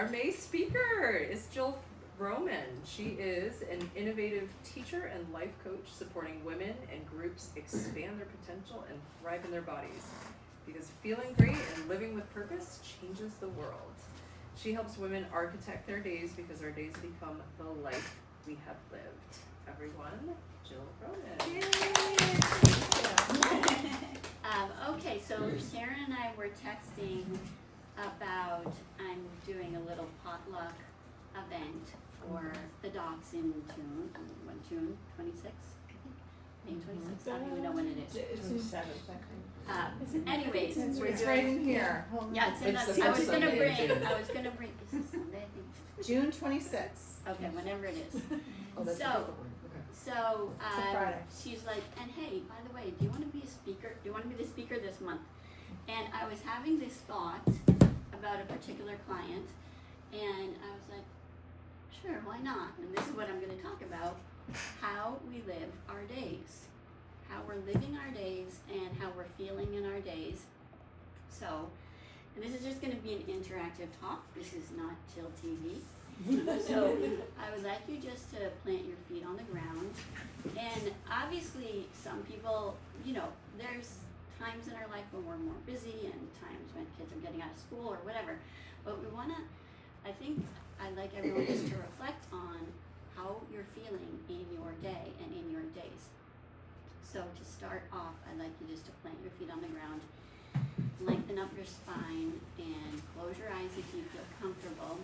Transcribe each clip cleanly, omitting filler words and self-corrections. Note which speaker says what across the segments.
Speaker 1: Our May speaker is Jill Vroman. She is an innovative teacher and life coach supporting women and groups expand their potential and thrive in their bodies. Because feeling great and living with purpose changes the world. She helps women architect their days because our days become the life we have lived. Everyone, Jill Vroman.
Speaker 2: Okay, so Sarah and I were texting about I'm doing a little potluck event for the docs in June 26th, I think. May 26th, I don't even know when it is.
Speaker 3: It's 27th, I think.
Speaker 2: Anyways, we're
Speaker 3: It's
Speaker 2: doing,
Speaker 3: right in here.
Speaker 2: yeah, it's in
Speaker 1: It's
Speaker 2: the,
Speaker 1: the
Speaker 2: I was
Speaker 1: first
Speaker 2: gonna
Speaker 1: Sunday in
Speaker 2: bring,
Speaker 1: June.
Speaker 2: is this Sunday, I think,
Speaker 3: June 26th.
Speaker 2: okay, whenever it is.
Speaker 1: Oh, that's a
Speaker 2: So-
Speaker 1: different one. Okay.
Speaker 2: So,
Speaker 3: It's a Friday.
Speaker 2: she's like, and hey, by the way, do you wanna be a speaker, do you wanna be the speaker this month? And I was having this thought about a particular client, and I was like, sure, why not? And this is what I'm gonna talk about, how we live our days. How we're living our days and how we're feeling in our days. So, and this is just gonna be an interactive talk, this is not Jill TV. So, I would like you just to plant your feet on the ground. And obviously, some people, you know, there's times in our life when we're more busy and times when kids are getting out of school or whatever. But we wanna, I think I'd like everyone just to reflect on how you're feeling in your day and in your days. So to start off, I'd like you just to plant your feet on the ground, lengthen up your spine, and close your eyes if you feel comfortable.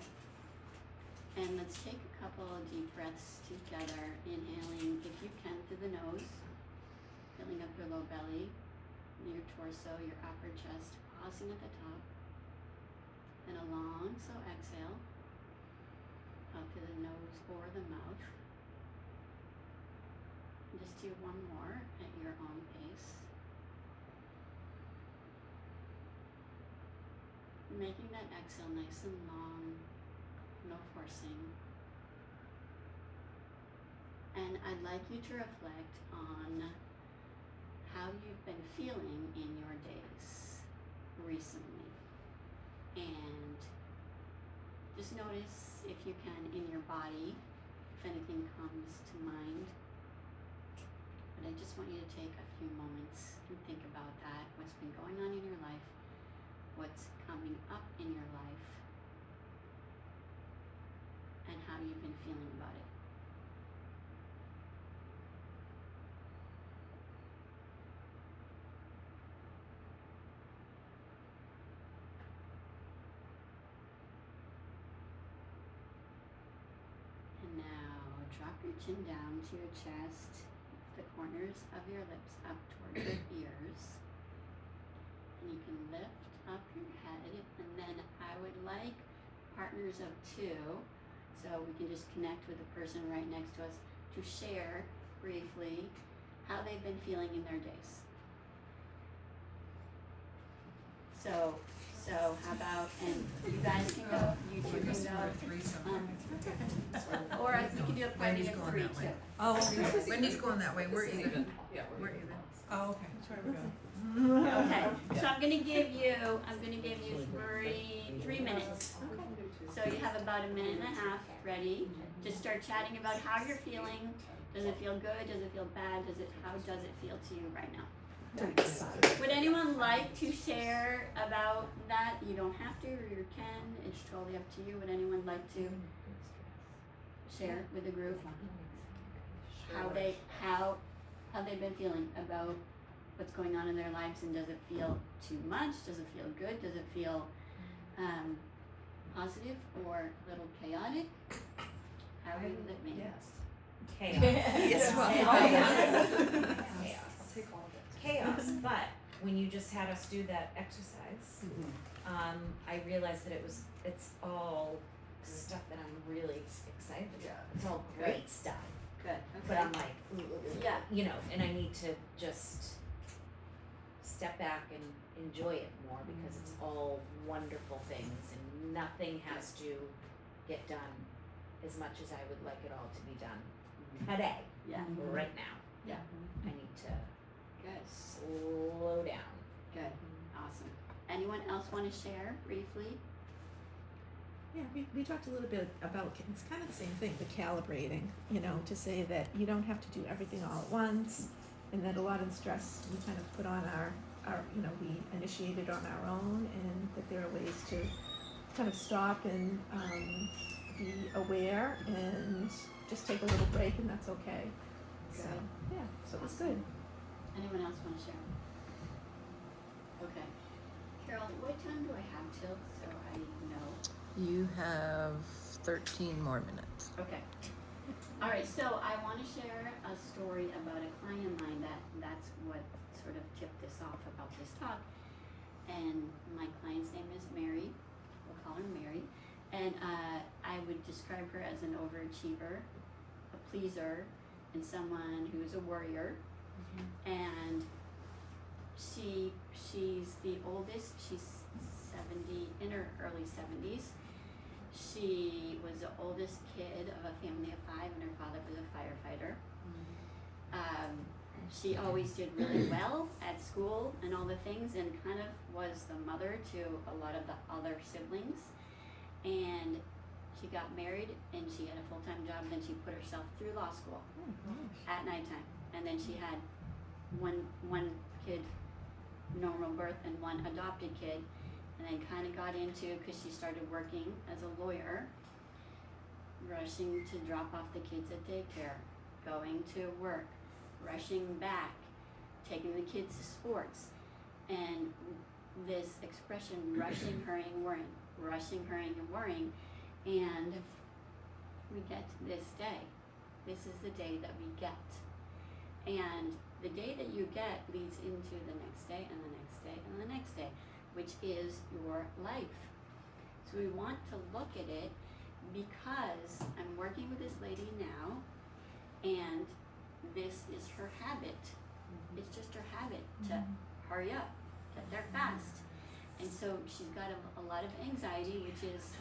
Speaker 2: And let's take a couple of deep breaths together, inhaling if you can through the nose, filling up your low belly, your torso, your upper chest, pausing at the top, and a long slow exhale, out through the nose or the mouth. Just do one more at your own pace. Making that exhale nice and long, no forcing. And I'd like you to reflect on how you've been feeling in your days recently. And just notice, if you can, in your body, if anything comes to mind. But I just want you to take a few moments and think about that, what's been going on in your life, what's coming up in your life, and how you've been feeling about it. And now drop your chin down to your chest, the corners of your lips up toward your ears. And you can lift up your head, and then I would like partners of two, so we can just connect with the person right next to us, to share briefly how they've been feeling in their days. So how about, and you guys can go, you two can go, or we can do a party
Speaker 4: Wendy's
Speaker 2: of
Speaker 4: going
Speaker 2: three
Speaker 4: that way.
Speaker 2: too.
Speaker 4: Oh, Wendy's going that way, we're even.
Speaker 1: Yeah,
Speaker 4: We're even.
Speaker 3: Oh, okay. That's where we go.
Speaker 2: Okay, so I'm gonna give you 3 minutes. So you have about a minute and a half ready to start chatting about how you're feeling. Does it feel good? Does it feel bad? How does it feel to you right now? Would anyone like to share about that? You don't have to, or you can. It's totally up to you. Would anyone like to share with the group how they've been feeling about what's going on in their lives, and does it feel too much? Does it feel good? Does it feel positive or a little chaotic? How would it make?
Speaker 5: Chaos.
Speaker 4: Yes, well,
Speaker 5: Chaos.
Speaker 1: I'll take all of it.
Speaker 5: Chaos, but when you just had us do that exercise, I realized that it's all stuff that I'm really excited about.
Speaker 1: Yeah.
Speaker 5: It's all great stuff.
Speaker 2: Good.
Speaker 5: But
Speaker 2: Okay.
Speaker 5: I'm like,
Speaker 2: Yeah.
Speaker 5: you know, and I need to just step back and enjoy it more because it's all wonderful things and nothing has to get done as much as I would like it all to be done today,
Speaker 2: Yeah.
Speaker 5: right now.
Speaker 2: Yeah.
Speaker 5: I need to
Speaker 2: Good.
Speaker 5: slow down.
Speaker 2: Good. Awesome. Anyone else want to share briefly?
Speaker 3: Yeah, we talked a little bit about, it's kind of the same thing, the calibrating, to say that you don't have to do everything all at once, and that a lot of the stress we kind of put on our we initiated on our own, and that there are ways to kind of stop and be aware and just take a little break, and that's okay. So, yeah, so it was good.
Speaker 2: Anyone else want to share? Okay. Carol, what time do I have till, so I know?
Speaker 4: You have 13 more minutes.
Speaker 2: Okay. All right, so I want to share a story about a client of mine that's what sort of tipped this off about this talk. And my client's name is Mary. We'll call her Mary. And I would describe her as an overachiever, a pleaser, and someone who's a warrior. And she's the oldest. She's 70, in her early 70s. She was the oldest kid of a family of 5, and her father was a firefighter. She always did really well at school and all the things, and kind of was the mother to a lot of the other siblings. And she got married, and she had a full-time job, and then she put herself through law school at nighttime. And then she had one kid, normal birth, and one adopted kid. And then kind of got into, because she started working as a lawyer, rushing to drop off the kids at daycare, going to work, rushing back, taking the kids to sports. And this expression, rushing, hurrying, worrying, rushing, hurrying, and worrying. And we get to this day. This is the day that we get. And the day that you get leads into the next day, and the next day, and the next day, which is your life. So we want to look at it because I'm working with this lady now, and this is her habit. It's just her habit to hurry up, get there fast. And so she's got a lot of anxiety, which is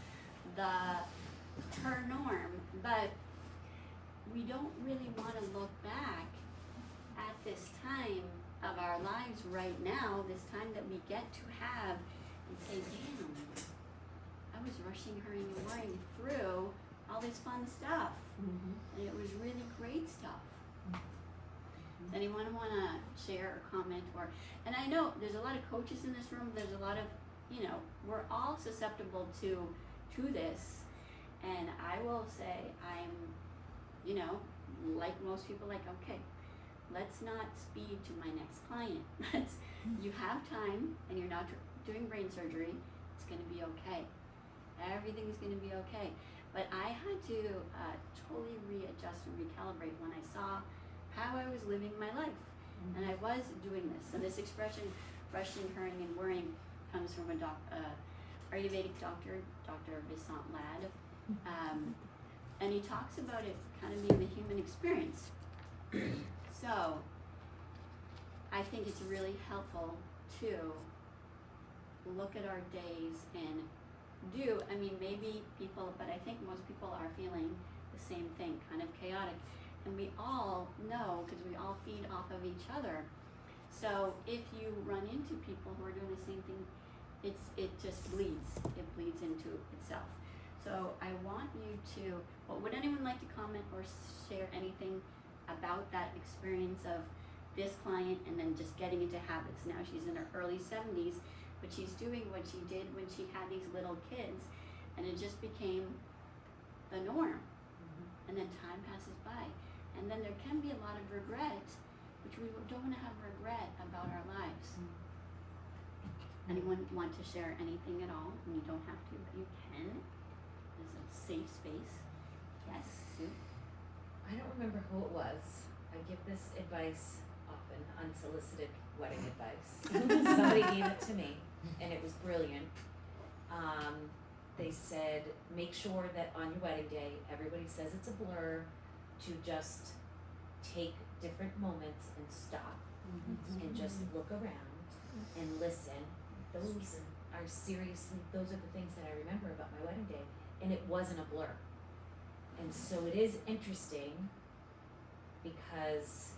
Speaker 2: her norm, but we don't really want to look back at this time of our lives right now, this time that we get to have, and say, damn, I was rushing, hurrying, and worrying through all this fun stuff. And it was really great stuff. Anyone want to share or comment? And I know there's a lot of coaches in this room, there's a lot of, we're all susceptible to this. And I will say, I'm, like most people, like, okay, let's not speed to my next client. You have time, and you're not doing brain surgery, it's going to be okay. Everything's going to be okay. But I had to totally readjust and recalibrate when I saw how I was living my life. And I was doing this. And this expression, rushing, hurrying, and worrying, comes from a Ayurvedic doctor, Dr. Visant Lad. And he talks about it kind of being the human experience. So I think it's really helpful to look at our days and maybe people, but I think most people are feeling the same thing, kind of chaotic. And we all know, because we all feed off of each other. So if you run into people who are doing the same thing, it just bleeds. It bleeds into itself. So I want you to, would anyone like to comment or share anything about that experience of this client and then just getting into habits? Now she's in her early 70s, but she's doing what she did when she had these little kids, and it just became the norm. And then time passes by, and then there can be a lot of regret, which we don't want to have regret about our lives. Anyone want to share anything at all? And you don't have to, but you can. There's a safe space. Yes, Sue?
Speaker 5: I don't remember who it was. I give this advice often, unsolicited wedding advice. Somebody gave it to me, and it was brilliant. They said, make sure that on your wedding day, everybody says it's a blur, to just take different moments and stop and just look around and listen. Those are the things that I remember about my wedding day, and it wasn't a blur. And so it is interesting because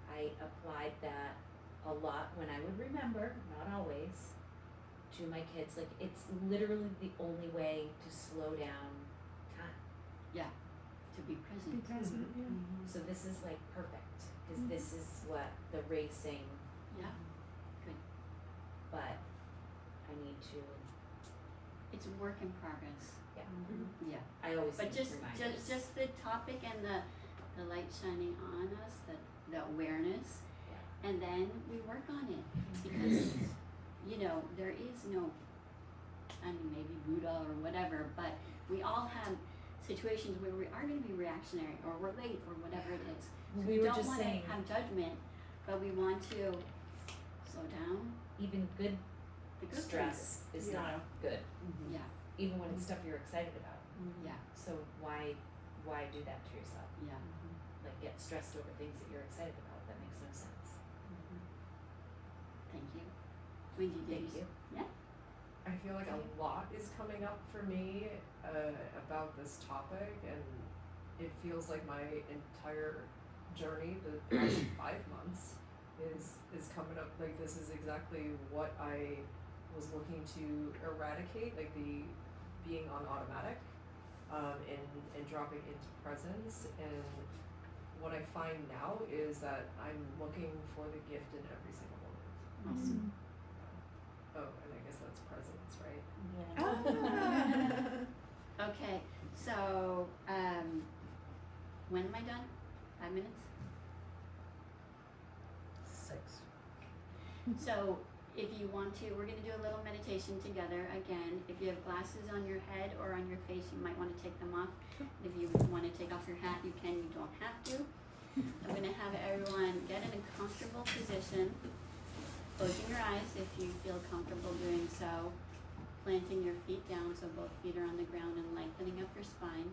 Speaker 5: I applied that a lot when I would remember, not always, to my kids, like it's literally the only way to slow down time.
Speaker 2: To be present.
Speaker 3: Be present, yeah.
Speaker 5: So this is like perfect, cause this is what the racing,
Speaker 2: Yeah,
Speaker 5: but I need to,
Speaker 2: it's a work in progress. Yeah.
Speaker 5: I always
Speaker 2: But
Speaker 5: need
Speaker 2: just
Speaker 5: reminders.
Speaker 2: just the topic and the light shining on us, the awareness, and then we work on it because you know there is no, I mean maybe Buddha or whatever, but we all have situations where we are going to be reactionary or we're late or whatever it is. So
Speaker 5: We
Speaker 2: we
Speaker 5: were
Speaker 2: don't
Speaker 5: just
Speaker 2: want to
Speaker 5: saying,
Speaker 2: have judgment, but we want to slow down.
Speaker 5: even good
Speaker 2: The good
Speaker 5: stress is
Speaker 1: Yeah.
Speaker 5: not good,
Speaker 2: things. Yeah,
Speaker 5: even when it's stuff you're excited about.
Speaker 2: yeah,
Speaker 5: So why do that to yourself?
Speaker 2: yeah.
Speaker 5: Like get stressed over things that you're excited about, that makes no sense.
Speaker 2: Thank you. Wendy, did
Speaker 5: Thank you.
Speaker 1: I feel like a lot is coming up for me about this topic, and it feels like my entire journey, the past 5 months, is coming up. Like this is exactly what I was looking to eradicate, like the being on automatic, and dropping into presence. And what I find now is that I'm looking for the gift in every single moment.
Speaker 2: Awesome.
Speaker 1: Oh, and I guess that's presence, right?
Speaker 3: Ah.
Speaker 2: Okay, so when am I done? 5 minutes?
Speaker 4: 6.
Speaker 2: So if you want to, we're gonna do a little meditation together. Again, if you have glasses on your head or on your face, you might wanna take them off. If you wanna take off your hat, you can, you don't have to. I'm gonna have everyone get in a comfortable position, closing your eyes if you feel comfortable doing so, planting your feet down so both feet are on the ground and lengthening up your spine.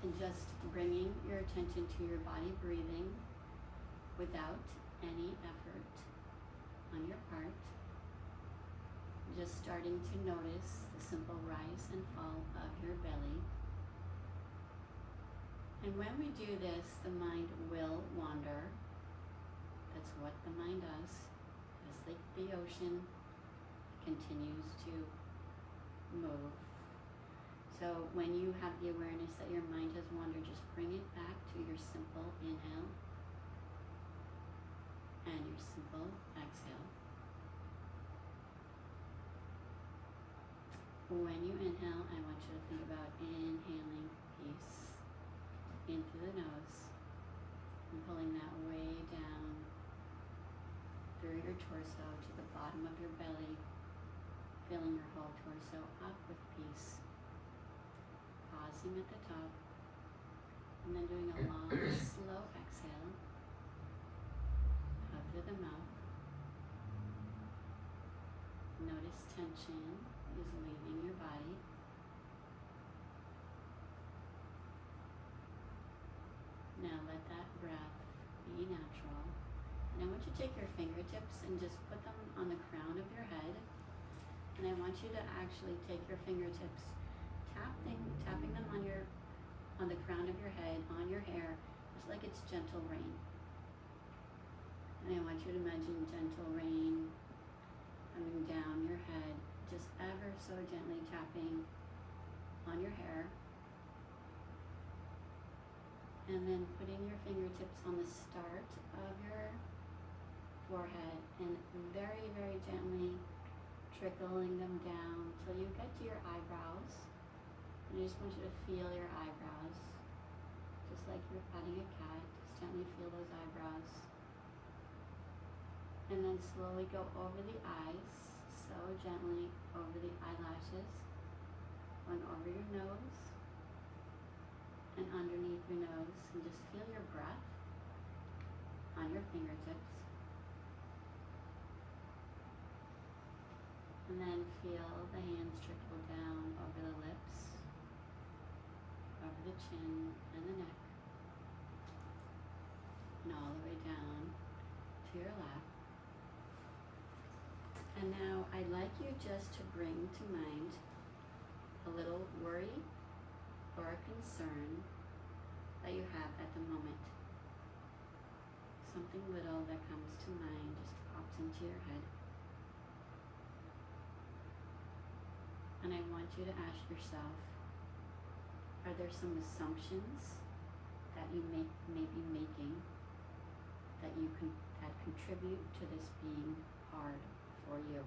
Speaker 2: And just bringing your attention to your body breathing without any effort on your part. Just starting to notice the simple rise and fall of your belly. And when we do this, the mind will wander. That's what the mind does. Just like the ocean continues to move. So when you have the awareness that your mind has wandered, just bring it back to your simple inhale and your simple exhale. When you inhale, I want you to think about inhaling peace into the nose and pulling that way down through your torso to the bottom of your belly, filling your whole torso up with peace. Pausing at the top and then doing a long, slow exhale out through the mouth. Notice tension is leaving your body. Now let that breath be natural. And I want you to take your fingertips and just put them on the crown of your head. And I want you to actually take your fingertips, tapping them on the crown of your head, on your hair, just like it's gentle rain. And I want you to imagine gentle rain coming down your head, just ever so gently tapping on your hair. And then putting your fingertips on the start of your forehead and very, very gently trickling them down till you get to your eyebrows. And I just want you to feel your eyebrows, just like you're petting a cat. Just gently feel those eyebrows. And then slowly go over the eyes, so gently over the eyelashes, going over your nose and underneath your nose, and just feel your breath on your fingertips. And then feel the hands trickle down over the lips, over the chin and the neck, and all the way down to your lap. And now I'd like you just to bring to mind a little worry or a concern that you have at the moment. Something little that comes to mind just pops into your head. And I want you to ask yourself, are there some assumptions that you may be making that contribute to this being hard for you?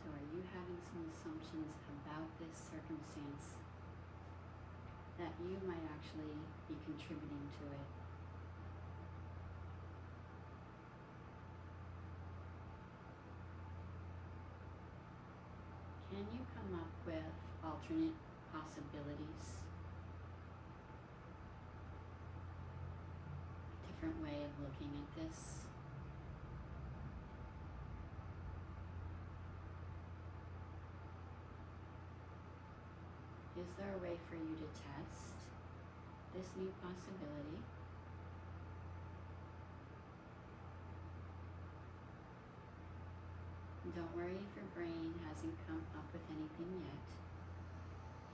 Speaker 2: So are you having some assumptions about this circumstance that you might actually be contributing to it? Can you come up with alternate possibilities? A different way of looking at this? Is there a way for you to test this new possibility? Don't worry if your brain hasn't come up with anything yet.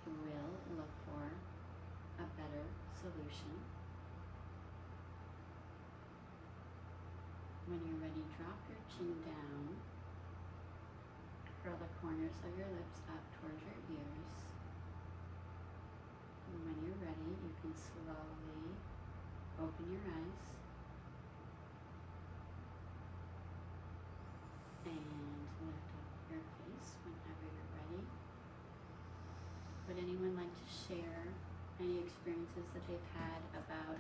Speaker 2: You will look for a better solution. When you're ready, drop your chin down. Curl the corners of your lips up towards your ears. And when you're ready, you can slowly open your eyes. And lift up your face whenever you're ready. Would anyone like to share any experiences that they've had about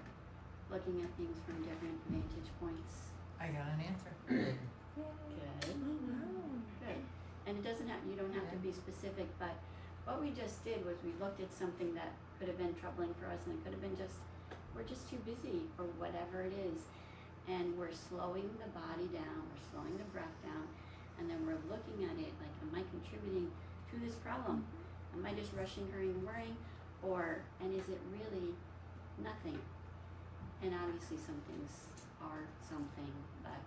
Speaker 2: looking at things from different vantage points?
Speaker 4: I got an answer.
Speaker 2: Good. Good. And it doesn't have, you don't have to be specific, but what we just did was we looked at something that could have been troubling for us, and it could have been just, we're just too busy or whatever it is. And we're slowing the body down, we're slowing the breath down, and then we're looking at it like, am I contributing to this problem? Am I just rushing, hurrying, worrying? And is it really nothing? And obviously some things are something, but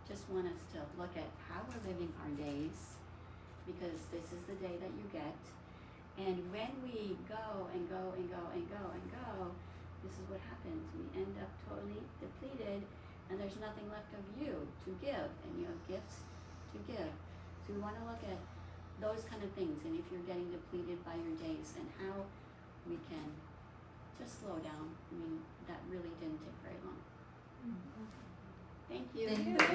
Speaker 2: just want us to look at how we're living our days, because this is the day that you get. And when we go and go and go and go and go, this is what happens. We end up totally depleted, and there's nothing left of you to give, and you have gifts to give. So we want to look at those kind of things, and if you're getting depleted by your days, and how we can just slow down. I mean, that really didn't take very long. Thank you.
Speaker 4: Thank you.